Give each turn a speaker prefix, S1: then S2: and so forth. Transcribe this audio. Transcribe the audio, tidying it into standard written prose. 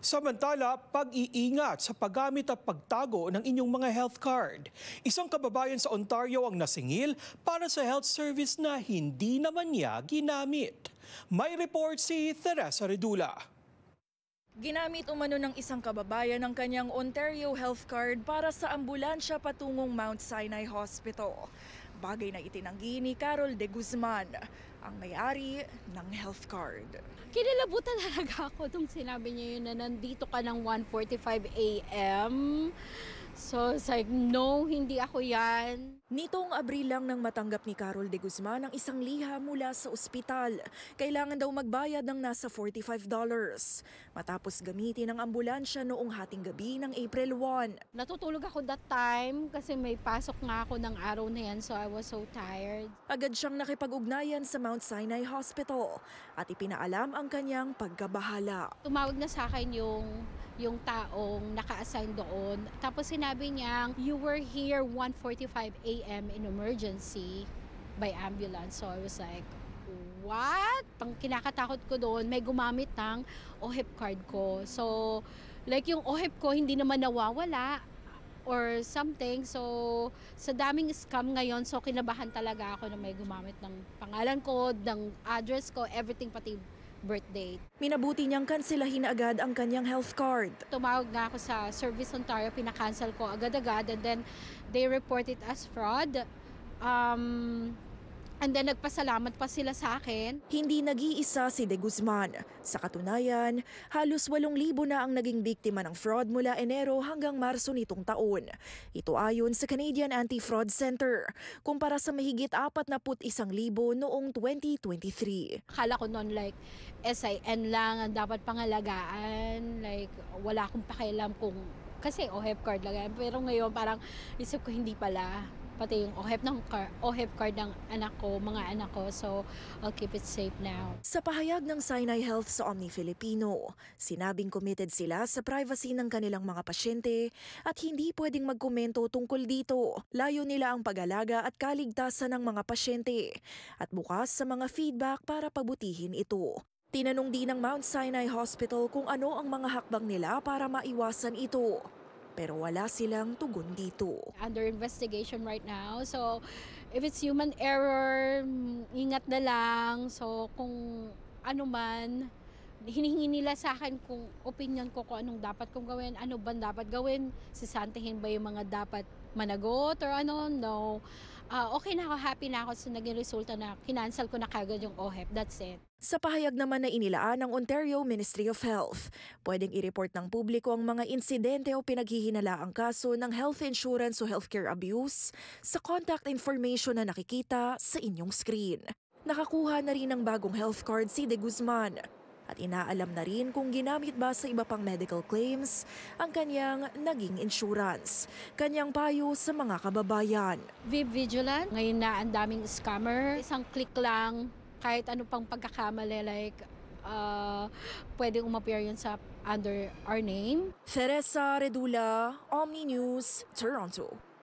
S1: Samantala, pag-iingat sa paggamit at pagtago ng inyong mga health card. Isang kababayan sa Ontario ang nasingil para sa health service na hindi naman niya ginamit. May report si Teresa Redula.
S2: Ginamit umano ng isang kababayan ang kanyang Ontario health card para sa ambulansya patungong Mount Sinai Hospital. Bagay na itinanggi ni Carol de Guzman, ang may-ari ng health card.
S3: Kinilabutan talaga ako nung sinabi niya yun na nandito ka ng 1:45 a.m. So it's like, no, hindi ako yan.
S2: Nitong Abril lang nang matanggap ni Carol de Guzman ang isang liha mula sa ospital. Kailangan daw magbayad ng nasa $45. Matapos gamitin ang ambulansya noong hating gabi ng April 1.
S3: Natutulog ako that time kasi may pasok nga ako ng araw na yan, so I was so tired.
S2: Agad siyang nakipag-ugnayan sa Mount Sinai Hospital at ipinaalam ang kanyang pagkabahala.
S3: Tumawag na sa akin yung taong naka-assign doon. Tapos sinabi niya, you were here 1:45 a.m. in emergency by ambulance. So I was like, what? Pang kinakatakot ko doon, may gumamit ng OHIP card ko. So like yung OHIP ko hindi naman nawawala or something. So sa daming scam ngayon, so kinabahan talaga ako na may gumamit ng pangalan ko, ng address ko, everything, pati birthday.
S2: Minabuti niyang kansilahin agad ang kanyang health card.
S3: Tumawag na ako sa Service Ontario, pinakancel ko agad-agad, and then they report it as fraud. And then nagpasalamat pa sila sa akin.
S2: Hindi nag-iisa si De Guzman. Sa katunayan, halos 8,000 na ang naging biktima ng fraud mula Enero hanggang Marso nitong taon. Ito ayon sa Canadian Anti-Fraud Center, kumpara sa mahigit 41,000 noong 2023.
S3: Akala ko noon like SIN lang ang dapat pangalagaan. Like wala akong pakialam kung kasi OHIP card lang yan. Pero ngayon parang isip ko hindi pala. Pati yung OHIP card ng anak ko, mga anak ko. So, I'll keep it safe now.
S2: Sa pahayag ng Sinai Health sa Omni Filipino, sinabing committed sila sa privacy ng kanilang mga pasyente at hindi pwedeng magkomento tungkol dito. Layo nila ang pag-alaga at kaligtasan ng mga pasyente at bukas sa mga feedback para pabutihin ito. Tinanong din ng Mount Sinai Hospital kung ano ang mga hakbang nila para maiwasan ito. Pero wala silang tugon dito.
S3: Under investigation right now. So, if it's human error, ingat na lang. So, kung ano man, hinihingi nila sa akin kung opinion ko kung anong dapat kong gawin, ano ba dapat gawin, sisantihin ba yung mga dapat managot or ano, no. Okay na ako, happy na ako sa naging resulta na kinancel ko na kagad yung OHIP, that's it.
S2: Sa pahayag naman na inilaan ng Ontario Ministry of Health, pwedeng i-report ng publiko ang mga insidente o pinaghihinalaang kaso ng health insurance o healthcare abuse sa contact information na nakikita sa inyong screen. Nakakuha na rin ng bagong health card si De Guzman. At inaalam na rin kung ginamit ba sa iba pang medical claims ang kanyang naging insurance. Kanyang payo sa mga kababayan.
S3: Be vigilant. Ngayon na ang daming scammer. Isang click lang, kahit ano pang pagkakamali, like pwedeng umappear yun sa under our name.
S2: Teresa Redula, Omni News, Toronto.